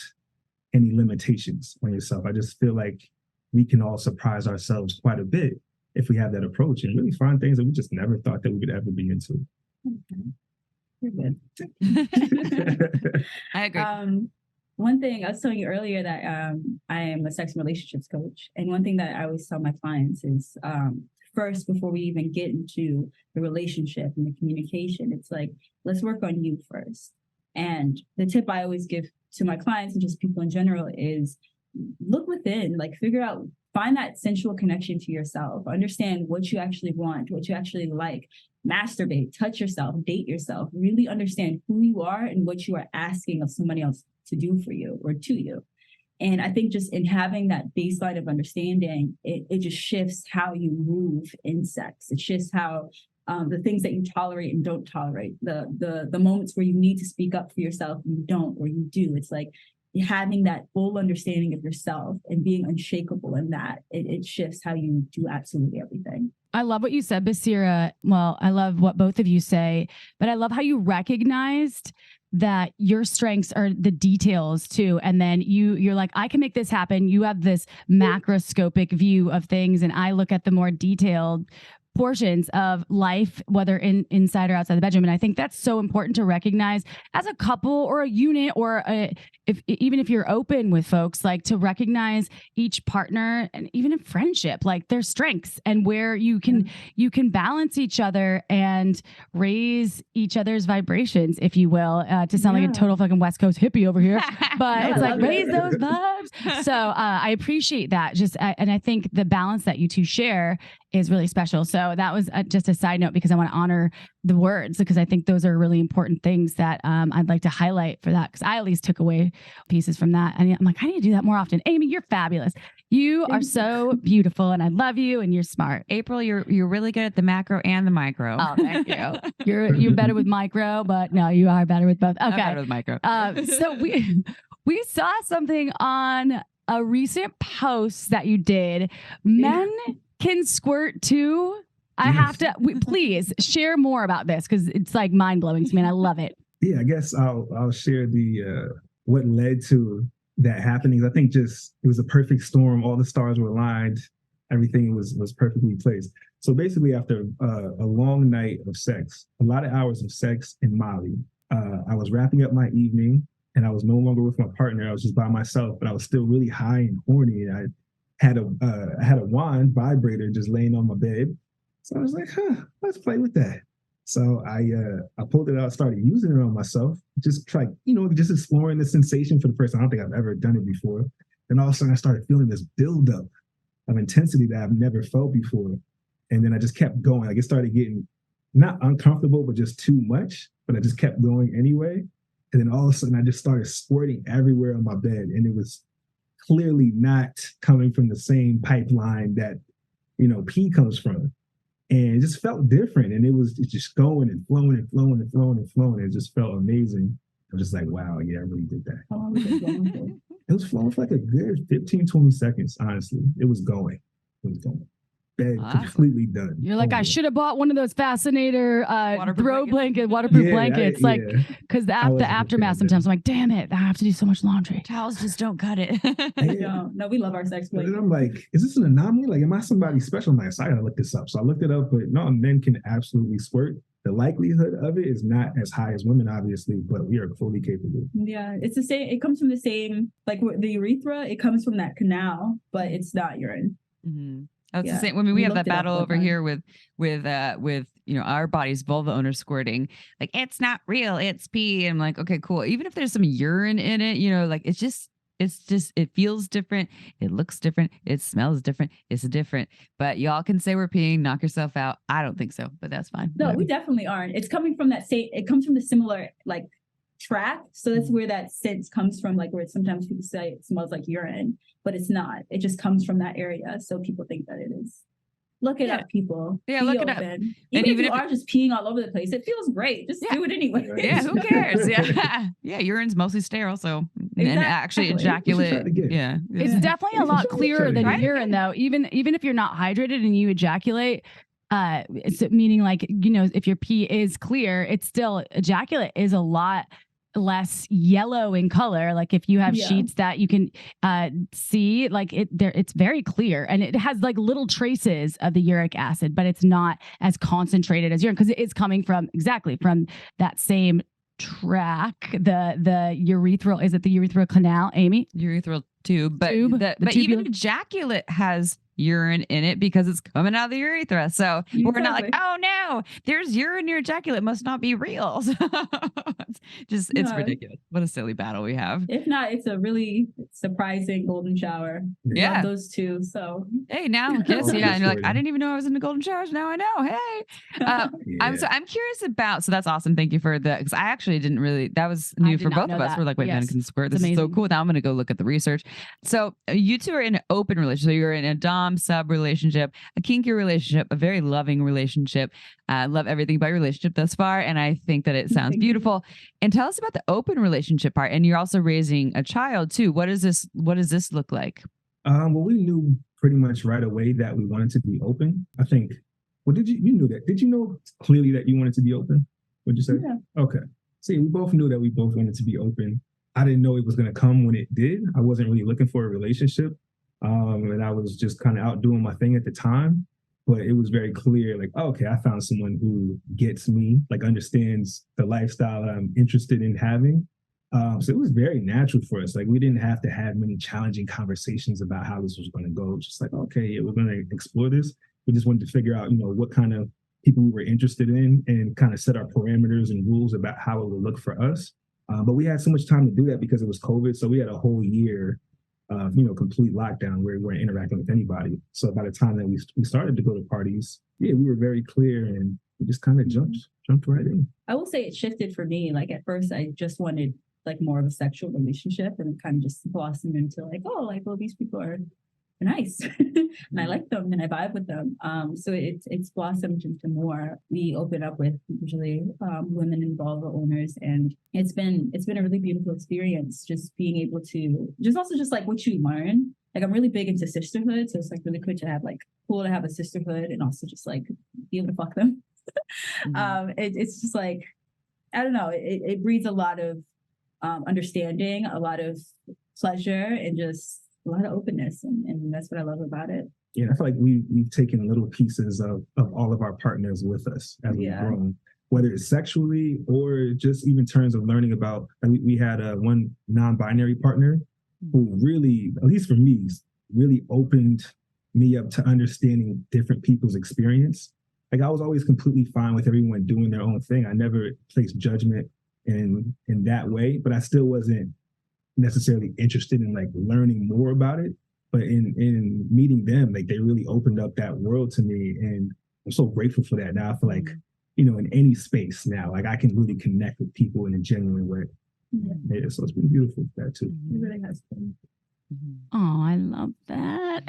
Speaker 2: any limitations on yourself. I just feel like we can all surprise ourselves quite a bit if we have that approach and really find things that we just never thought that we could ever be into.
Speaker 3: Okay. You're good.
Speaker 1: I agree.
Speaker 3: One thing I was telling you earlier that I am a sex and relationships coach. And one thing that I always tell my clients is first, before we even get into the relationship and the communication, it's like, let's work on you first. And the tip I always give to my clients and just people in general is look within, like figure out, find that sensual connection to yourself, understand what you actually want, what you actually like, masturbate, touch yourself, date yourself, really understand who you are and what you are asking of somebody else to do for you or to you. And I think just in having that baseline of understanding, it just shifts how you move in sex. It shifts how the things that you tolerate and don't tolerate, the moments where you need to speak up for yourself, you don't, or you do. It's like having that full understanding of yourself and being unshakable in that, it shifts how you do absolutely everything.
Speaker 4: I love what you said, Basirah. Well, I love what both of you say, but I love how you recognized that your strengths are the details too. And then you're like, I can make this happen. You have this macroscopic view of things, and I look at the more detailed portions of life, whether inside or outside the bedroom. And I think that's so important to recognize as a couple or a unit, or even if you're open with folks, like to recognize each partner, and even in friendship, like their strengths and where you can balance each other and raise each other's vibrations, if you will, to sound like a total fucking West Coast hippie over here, but it's like raise those vibes. So I appreciate that. And I think the balance that you two share is really special. So that was just a side note, because I want to honor the words, because I think those are really important things that I'd like to highlight for that, because I at least took away pieces from that. And I'm like, I need to do that more often. Amy, you're fabulous. You are so beautiful, and I love you, and you're smart.
Speaker 1: April, you're really good at the macro and the micro.
Speaker 4: Oh, thank you. You're better with micro, but no, you are better with both. Okay.
Speaker 1: I'm better with micro.
Speaker 4: So we saw something on a recent post that you did. Men can squirt too. I have to, please share more about this, because it's like mind blowing to me, and I love it.
Speaker 2: Yeah, I guess I'll share the what led to that happening. I think just it was a perfect storm. All the stars were aligned. Everything was perfectly placed. So basically, after a long night of sex, a lot of hours of sex in Mali, I was wrapping up my evening, and I was no longer with my partner. I was just by myself, but I was still really high and horny. And I had a wand vibrator just laying on my bed. So I was like, let's play with that. So I pulled it out, started using it on myself, just just exploring the sensation for the first time. I don't think I've ever done it before. Then all of a sudden I started feeling this buildup of intensity that I've never felt before. And then I just kept going. Like it started getting not uncomfortable, but just too much. But I just kept going anyway. And then all of a sudden I just started squirting everywhere on my bed. And it was clearly not coming from the same pipeline that, pee comes from. And it just felt different. And it's just going and flowing and flowing and flowing and flowing. It just felt amazing. I was just like, wow, yeah, I really did that.
Speaker 3: How long was it flowing for?
Speaker 2: It was flowing for like a good 15, 20 seconds, honestly. It was going. Bed completely done.
Speaker 4: You're like, I should have bought one of those Fascinator waterproof blankets. Because the aftermath, sometimes I'm like, damn it, I have to do so much laundry.
Speaker 1: Towels just don't cut it.
Speaker 3: No, we love our sex blanket.
Speaker 2: And I'm like, is this an anomaly? Like, am I somebody special? I'm like, so I gotta look this up. So I looked it up, but no, men can absolutely squirt. The likelihood of it is not as high as women, obviously, but we are fully capable.
Speaker 3: Yeah, it's the same. It comes from the same, like the urethra. It comes from that canal, but it's not urine.
Speaker 1: Mm-hmm. It's the same. I mean, we have that battle over here with our bodies, vulva owners squirting. Like, it's not real, it's pee. And I'm like, okay, cool. Even if there's some urine in it, like it feels different, it looks different, it smells different, it's different. But y'all can say we're peeing, knock yourself out. I don't think so, but that's fine.
Speaker 3: No, whatever. We definitely aren't. It's coming from it comes from the similar track. So that's where that sense comes from, like where sometimes people say it smells like urine, but it's not. It just comes from that area. So people think that it is. Look it up, people.
Speaker 1: Yeah, look it up.
Speaker 3: Even if you are just peeing all over the place, it feels great. Just do it anyway.
Speaker 1: Yeah, who cares? Yeah, urine's mostly sterile, so and actually ejaculate. Yeah,
Speaker 4: it's definitely a lot clearer than urine, though. Even if you're not hydrated and you ejaculate, it's meaning like if your pee is clear, it's still ejaculate is a lot less yellow in color. Like if you have sheets that you can see, like it's very clear, and it has like little traces of the uric acid, but it's not as concentrated as urine, because it is coming from that same track. The urethral canal, Amy?
Speaker 1: Urethral tube, but even ejaculate has urine in it because it's coming out of the urethra. So we're not like,
Speaker 3: Exactly.
Speaker 1: oh no, there's urine in your ejaculate, must not be real. So it's
Speaker 3: No.
Speaker 1: ridiculous. What a silly battle we have.
Speaker 3: If not, it's a really surprising golden shower.
Speaker 1: Yeah.
Speaker 3: Love those two. So
Speaker 1: Hey, now kiss,
Speaker 2: Oh,
Speaker 1: yeah, and you're like,
Speaker 2: sure.
Speaker 1: I didn't even know I was into golden showers. Now I know. Hey,
Speaker 2: Yeah.
Speaker 1: I'm curious about. So that's awesome. Thank you for that, because I actually didn't really. That was new
Speaker 4: did
Speaker 1: for
Speaker 4: not
Speaker 1: both
Speaker 4: know
Speaker 1: of us.
Speaker 4: that.
Speaker 1: We're like, wait,
Speaker 4: Yes.
Speaker 1: men can squirt.
Speaker 4: It's
Speaker 1: This is so
Speaker 4: amazing.
Speaker 1: cool. Now I'm going to go look at the research. So you two are in an open relationship. So you're in a dom sub relationship, a kinky relationship, a very loving relationship. I love everything about your relationship thus far, and I think that it sounds
Speaker 3: Thank you.
Speaker 1: beautiful. And tell us about the open relationship part. And you're also raising a child too. What does this look like?
Speaker 2: Well, we knew pretty much right away that we wanted to be open. I think. Well, you knew that? Did you know clearly that you wanted to be open? What'd you say?
Speaker 3: Yeah.
Speaker 2: Okay. See, we both knew that we both wanted to be open. I didn't know it was going to come when it did. I wasn't really looking for a relationship, and I was just kind of out doing my thing at the time. But it was very clear, like, okay, I found someone who gets me, like understands the lifestyle that I'm interested in having. So it was very natural for us. Like, we didn't have to have many challenging conversations about how this was going to go. Just like, okay, yeah, we're going to explore this. We just wanted to figure out, what kind of people we were interested in and kind of set our parameters and rules about how it would look for us. But we had so much time to do that because it was COVID. So we had a whole year of, complete lockdown where we weren't interacting with anybody. So by the time that we started to go to parties, yeah, we were very clear and we just kind of jumped right in.
Speaker 3: I will say it shifted for me. Like at first I just wanted like more of a sexual relationship, and it kind of just blossomed into like, oh, like, well, these people are nice and I like them and I vibe with them. So it's blossomed into more. We open up with usually women involved or owners, and it's been a really beautiful experience. Just being able to just like what you learn. Like I'm really big into sisterhood, so it's like really cool to have a sisterhood and also just like be able to fuck them. It's just like, I don't know. It breeds a lot of understanding, a lot of pleasure, and just a lot of openness, and that's what I love about it.
Speaker 2: Yeah, I feel like we've taken little pieces of all of our partners with us as we've grown, whether it's sexually or just even in terms of learning about. And we had one non-binary partner who really, at least for me, really opened me up to understanding different people's experience. Like I was always completely fine with everyone doing their own thing. I never placed judgment in that way, but I still wasn't necessarily interested in like learning more about it. But in meeting them, like they really opened up that world to me, and I'm so grateful for that. Now I feel like, in any space now, like I can really connect with people in a genuine way. Yeah, so it's been beautiful for that too.
Speaker 3: It really has been.
Speaker 4: Oh, I love that.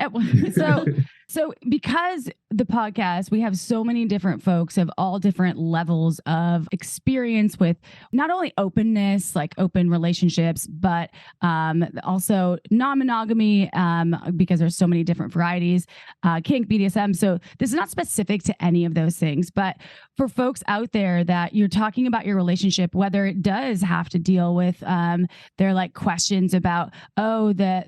Speaker 4: So because the podcast, we have so many different folks of all different levels of experience with not only openness, like open relationships, but also non-monogamy, because there's so many different varieties, kink, BDSM. So this is not specific to any of those things, but for folks out there that you're talking about your relationship, whether it does have to deal with their like questions about,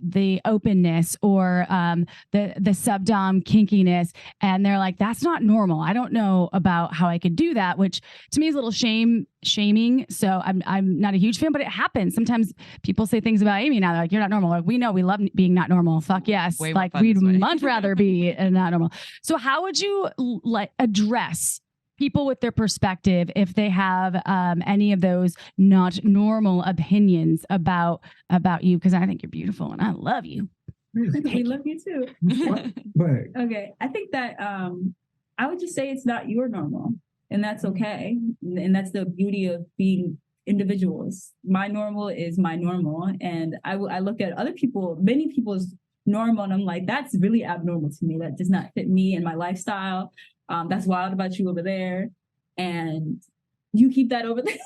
Speaker 4: the openness or the subdom kinkiness, and they're like, that's not normal. I don't know about how I could do that, which to me is a little shaming. So I'm not a huge fan, but it happens. Sometimes people say things about Amy now. They're like, you're not normal. Like, we know we love being not normal. Fuck yes.
Speaker 1: Way more
Speaker 4: like
Speaker 1: fun
Speaker 4: we'd
Speaker 1: this way.
Speaker 4: much rather be not normal. So how would you like address people with their perspective if they have any of those not normal opinions about you? Because I think you're beautiful and I love you.
Speaker 3: We love you too.
Speaker 2: But
Speaker 3: Okay, I think that I would just say it's not your normal, and that's okay. And that's the beauty of being individuals. My normal is my normal, and I look at many people's normal, and I'm like, that's really abnormal to me. That does not fit me and my lifestyle. That's wild about you over there, and you keep that over there.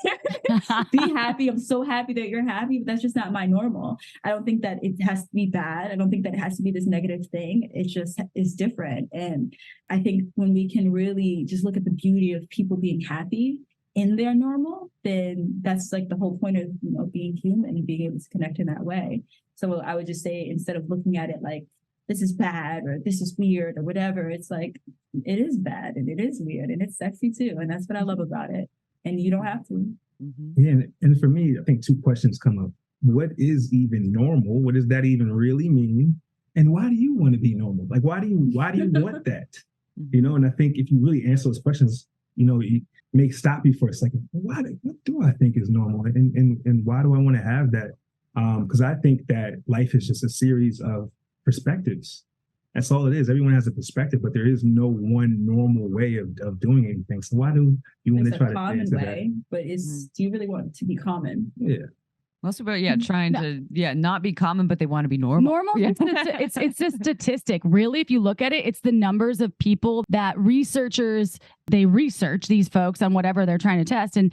Speaker 3: Be happy. I'm so happy that you're happy, but that's just not my normal. I don't think that it has to be bad. I don't think that it has to be this negative thing. It just is different. And I think when we can really just look at the beauty of people being happy in their normal, then that's like the whole point of being human and being able to connect in that way. So I would just say, instead of looking at it like this is bad or this is weird or whatever, it's like it is bad and it is weird and it's sexy too. And that's what I love about it. And you don't have to.
Speaker 2: Yeah, and for me, I think two questions come up. What is even normal? What does that even really mean? And why do you want to be normal? Like, why do you want that? You know, and I think if you really answer those questions, you know, you may stop you for a second. What do I think is normal? And why do I want to have that? Because I think that life is just a series of perspectives. That's all it is. Everyone has a perspective, but there is no one normal way of doing anything. So why do you want to try to fit into that?
Speaker 3: But do you really want it to be common?
Speaker 2: Yeah.
Speaker 1: Most people are, trying to, not be common, but they want to be normal.
Speaker 4: Normal? Yeah. It's a statistic. Really, if you look at it, it's the numbers of people that researchers, they research these folks on whatever they're trying to test. And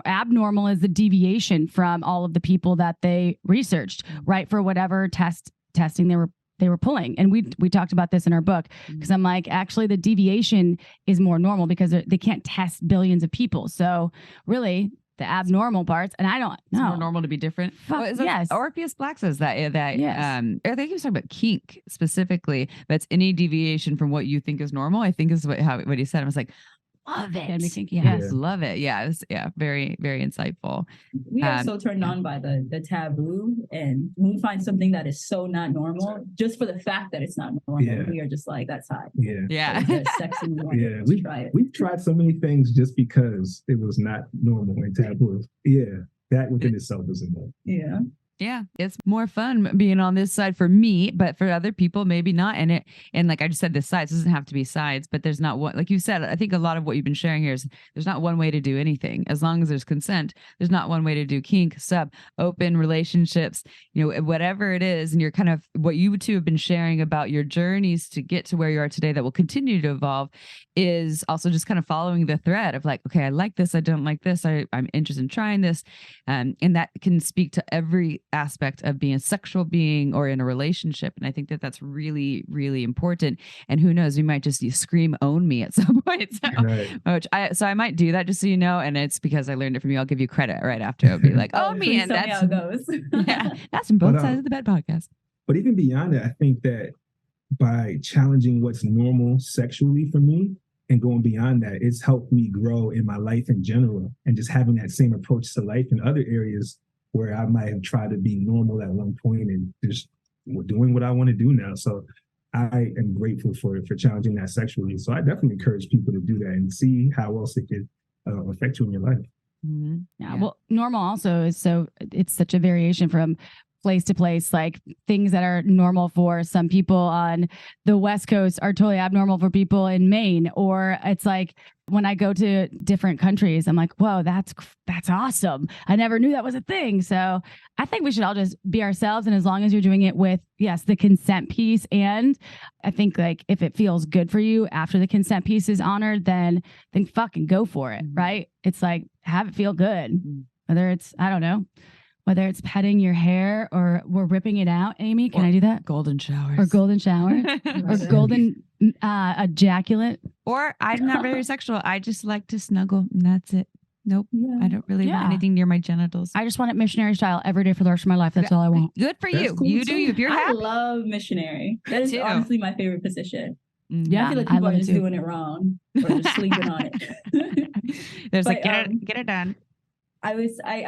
Speaker 4: abnormal is the deviation from all of the people that they researched, right? For whatever testing they were pulling. And we talked about this in our book, because I'm like, actually the deviation is more normal because they can't test billions of people. So really, the abnormal parts, and I don't know.
Speaker 1: It's more normal to be different.
Speaker 4: Yes.
Speaker 1: Orpheus Black says that.
Speaker 4: Yes.
Speaker 1: I think he was talking about kink specifically. That's any deviation from what you think is normal. I think is what he said. I was like, love it. Yes, love it. Yeah, it was, very, very insightful.
Speaker 3: We are so turned on by the taboo, and when we find something that is so not normal, just for the fact that it's not normal, we are just like, that's hot.
Speaker 2: Yeah.
Speaker 3: Sexy.
Speaker 2: We've tried so many things just because it was not normal and taboo. Yeah, that within itself is enough.
Speaker 3: Yeah.
Speaker 1: Yeah, it's more fun being on this side for me, but for other people, maybe not. And like I just said, the sides doesn't have to be sides, but there's not one, like you said, I think a lot of what you've been sharing here is there's not one way to do anything. As long as there's consent, there's not one way to do kink, sub, open relationships, whatever it is. And you're kind of what you two have been sharing about your journeys to get to where you are today that will continue to evolve is also just kind of following the thread of like, okay, I like this. I don't like this. I'm interested in trying this. And that can speak to every aspect of being a sexual being or in a relationship. And I think that that's really, really important. And who knows, we might just scream own me at some point. So I might do that just so you know. And it's because I learned it from you. I'll give you credit right after. I'll be like, own me. And that's
Speaker 3: how it goes.
Speaker 1: That's from both sides of the bed podcast.
Speaker 2: But even beyond that, I think that by challenging what's normal sexually for me and going beyond that, it's helped me grow in my life in general, and just having that same approach to life in other areas where I might have tried to be normal at one point and just doing what I want to do now. So I am grateful for challenging that sexually. So I definitely encourage people to do that and see how else it could affect you in your life.
Speaker 4: Mm-hmm. Yeah. Well, normal also is it's such a variation from place to place. Like things that are normal for some people on the West Coast are totally abnormal for people in Maine. Or it's like when I go to different countries, I'm like, whoa, that's awesome. I never knew that was a thing. So I think we should all just be ourselves. And as long as you're doing it with, yes, the consent piece. And I think like if it feels good for you after the consent piece is honored, then fucking go for it. Right. It's like, have it feel good. Whether it's, I don't know, whether it's petting your hair or we're ripping it out. Amy, can I do that?
Speaker 1: Golden showers.
Speaker 4: Or golden shower. Or golden ejaculate.
Speaker 1: Or I'm not very sexual. I just like to snuggle and that's it. Nope. I don't really want anything near my genitals.
Speaker 4: I just want it missionary style every day for the rest of my life. That's all I want.
Speaker 1: Good for you. Cool you do you. If you're happy.
Speaker 3: I love missionary. That is honestly my favorite position.
Speaker 4: Yeah,
Speaker 3: I feel like people are just doing it wrong or just sleeping on it.
Speaker 1: There's like get it done.
Speaker 3: I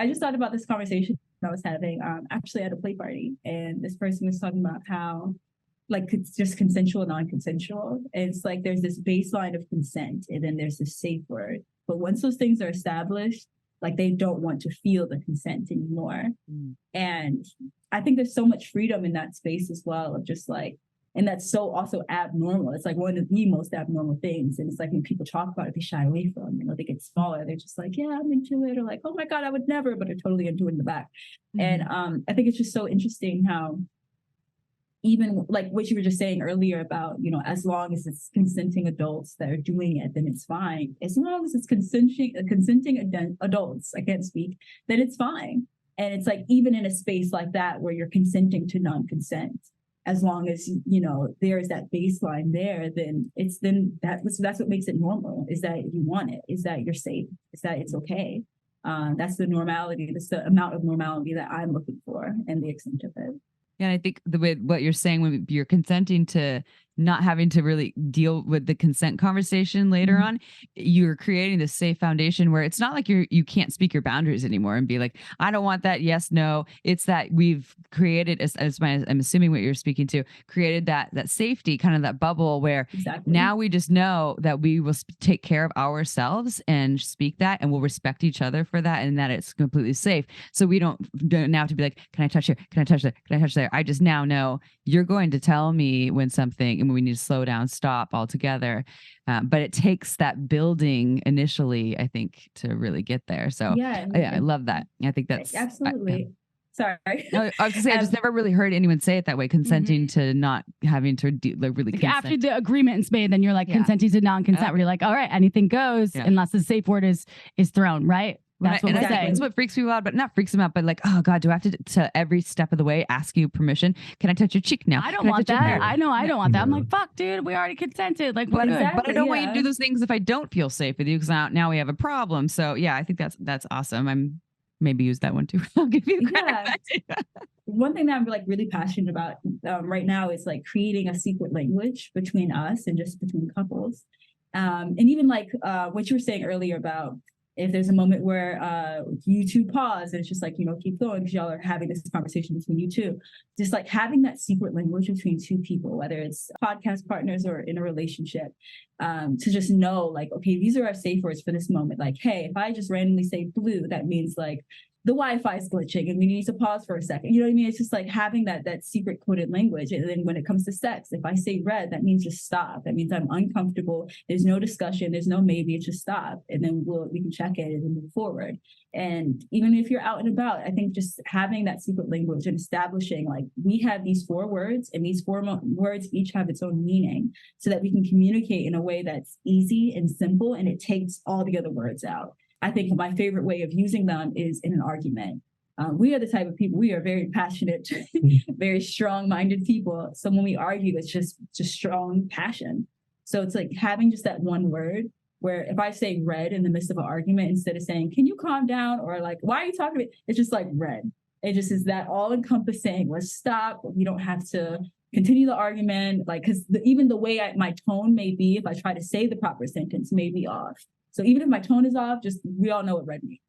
Speaker 3: just thought about this conversation I was having actually at a play party, and this person was talking about how like it's just consensual, non-consensual. And it's like there's this baseline of consent, and then there's this safe word. But once those things are established, like they don't want to feel the consent anymore. And I think there's so much freedom in that space as well of just like, and that's so also abnormal. It's like one of the most abnormal things. And it's like when people talk about it, they shy away from, they get smaller. They're just like, yeah, I'm into it. Or like, oh my God, I would never, but they're totally into it in the back. And I think it's just so interesting how even like what you were just saying earlier about, as long as it's consenting adults that are doing it, then it's fine. As long as it's consenting adults, I can't speak, then it's fine. And it's like, even in a space like that where you're consenting to non-consent, as long as, there is that baseline there, then that's what makes it normal, is that you want it, is that you're safe, is that it's okay. That's the normality. That's the amount of normality that I'm looking for and the extent of it.
Speaker 1: Yeah, I think with what you're saying, when you're consenting to not having to really deal with the consent conversation later on, you're creating this safe foundation where it's not like you can't speak your boundaries anymore and be like, I don't want that. Yes, no. It's that we've created, I'm assuming what you're speaking to, created that safety, kind of that bubble where now we just know that we will take care of ourselves and speak that, and we'll respect each other for that, and that it's completely safe. So we don't now have to be like, can I touch here? Can I touch there? Can I touch there? I just now know you're going to tell me when something, and when we need to slow down, stop altogether. But it takes that building initially, I think, to really get there. So yeah, I love that. I think that's
Speaker 3: absolutely. Sorry.
Speaker 1: No, I was gonna say, I just never really heard anyone say it that way, consenting to not having to really consent.
Speaker 4: After the agreement is made, then you're like consenting to non-consent, where you're like, all right, anything goes unless the safe word is thrown, right? That's what we're saying.
Speaker 1: That's what freaks people out, but not freaks them out, but like, oh God, do I have to every step of the way ask you permission? Can I touch your cheek now?
Speaker 4: I don't want that. I know I don't want that. I'm like, fuck, dude, we already consented. Like,
Speaker 1: but I don't want you to do those things if I don't feel safe with you, because now we have a problem. So yeah, I think that's awesome. I'm maybe use that one too. I'll give you credit.
Speaker 3: One thing that I'm like really passionate about right now is like creating a secret language between us and just between couples. And even like what you were saying earlier about if there's a moment where you two pause and it's just like, keep going because y'all are having this conversation between you two. Just like having that secret language between two people, whether it's podcast partners or in a relationship, to just know like, okay, these are our safe words for this moment. Like, hey, if I just randomly say blue, that means like the Wi-Fi is glitching and we need to pause for a second. You know what I mean? It's just like having that secret coded language. And then when it comes to sex, if I say red, that means just stop. That means I'm uncomfortable. There's no discussion. There's no maybe. It's just stop. And then we can check it and move forward. And even if you're out and about, I think just having that secret language and establishing like we have these 4 words and these 4 words each have its own meaning so that we can communicate in a way that's easy and simple and it takes all the other words out. I think my favorite way of using them is in an argument. We are the type of people, we are very passionate, very strong-minded people. So when we argue, it's just strong passion. So it's like having just that one word where if I say red in the midst of an argument, instead of saying, can you calm down? Or like, why are you talking to me? It's just like red. It just is that all-encompassing, let's stop. We don't have to continue the argument. Like, because even the way my tone may be, if I try to say the proper sentence, may be off. So even if my tone is off, just we all know what red means.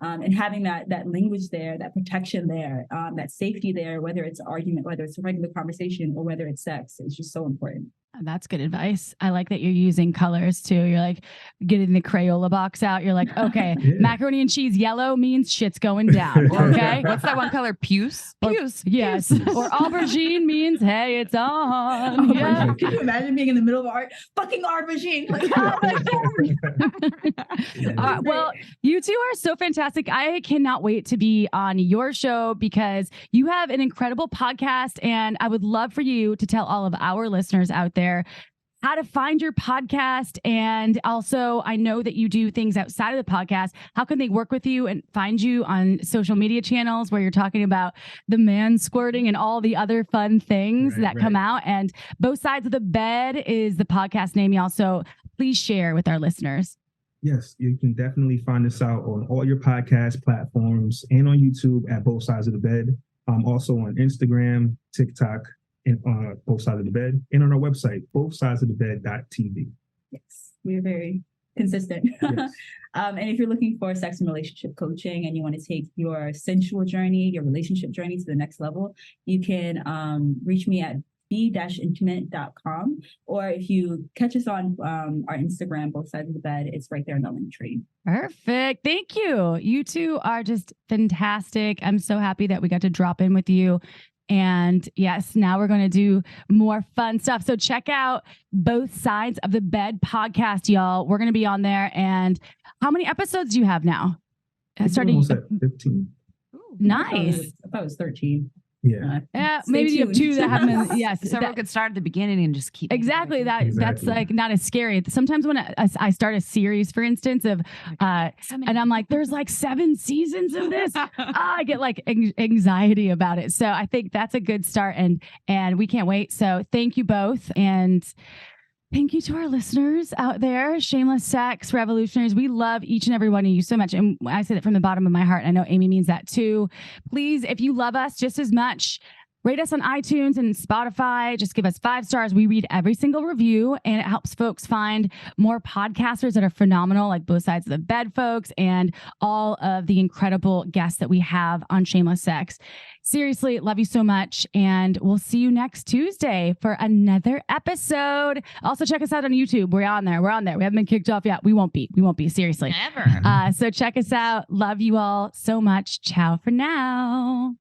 Speaker 3: And having that language there, that protection there, that safety there, whether it's an argument, whether it's a regular conversation, or whether it's sex, it's just so important.
Speaker 4: That's good advice. I like that you're using colors too. You're like getting the Crayola box out. You're like, okay, macaroni and cheese yellow means shit's going down. Okay.
Speaker 1: What's that one color? Puce?
Speaker 4: Puce. Yes. Or aubergine means, hey, it's on.
Speaker 3: Yeah. Can you imagine being in the middle of fucking aubergine? Like, oh my God.
Speaker 4: Well, you two are so fantastic. I cannot wait to be on your show because you have an incredible podcast, and I would love for you to tell all of our listeners out there how to find your podcast. And also, I know that you do things outside of the podcast. How can they work with you and find you on social media channels where you're talking about the man squirting and all the other fun things that come out? And Both Sides of the Bed is the podcast name. You also please share with our listeners.
Speaker 2: Yes, you can definitely find us out on all your podcast platforms and on YouTube at Both Sides of the Bed. Also on Instagram, TikTok, and Both Sides of the Bed, and on our website, bothsidesofthebed.tv.
Speaker 3: Yes, we're very consistent. Yes. And if you're looking for sex and relationship coaching and you want to take your sensual journey, your relationship journey to the next level, you can reach me at b-intimate.com, or if you catch us on our Instagram, Both Sides of the Bed, it's right there in the link tree.
Speaker 4: Perfect. Thank you. You two are just fantastic. I'm so happy that we got to drop in with you. And yes, now we're going to do more fun stuff. So check out Both Sides of the Bed podcast, y'all. We're going to be on there. And how many episodes do you have now?
Speaker 2: Almost at 15.
Speaker 4: Ooh, nice.
Speaker 3: I thought it was 13.
Speaker 2: Yeah.
Speaker 4: Maybe you have 2 that haven't. Yes.
Speaker 1: So we could start at the beginning and just keep.
Speaker 4: Exactly. That's like not as scary. Sometimes when I start a series, for instance, of and I'm like, there's like 7 seasons of this. I get like anxiety about it. So I think that's a good start, and we can't wait. So thank you both. And thank you to our listeners out there, Shameless Sex Revolutionaries. We love each and every one of you so much. And I say that from the bottom of my heart. I know Amy means that too. Please, if you love us just as much, Rate us on iTunes and Spotify. Just give us 5 stars. We read every single review, and it helps folks find more podcasters that are phenomenal, like Both Sides of the Bed folks and all of the incredible guests that we have on Shameless Sex. Seriously, love you so much. And we'll see you next Tuesday for another episode. Also, check us out on YouTube. We're on there. We haven't been kicked off yet. We won't be. Seriously.
Speaker 1: Never.
Speaker 4: So check us out. Love you all so much. Ciao for now.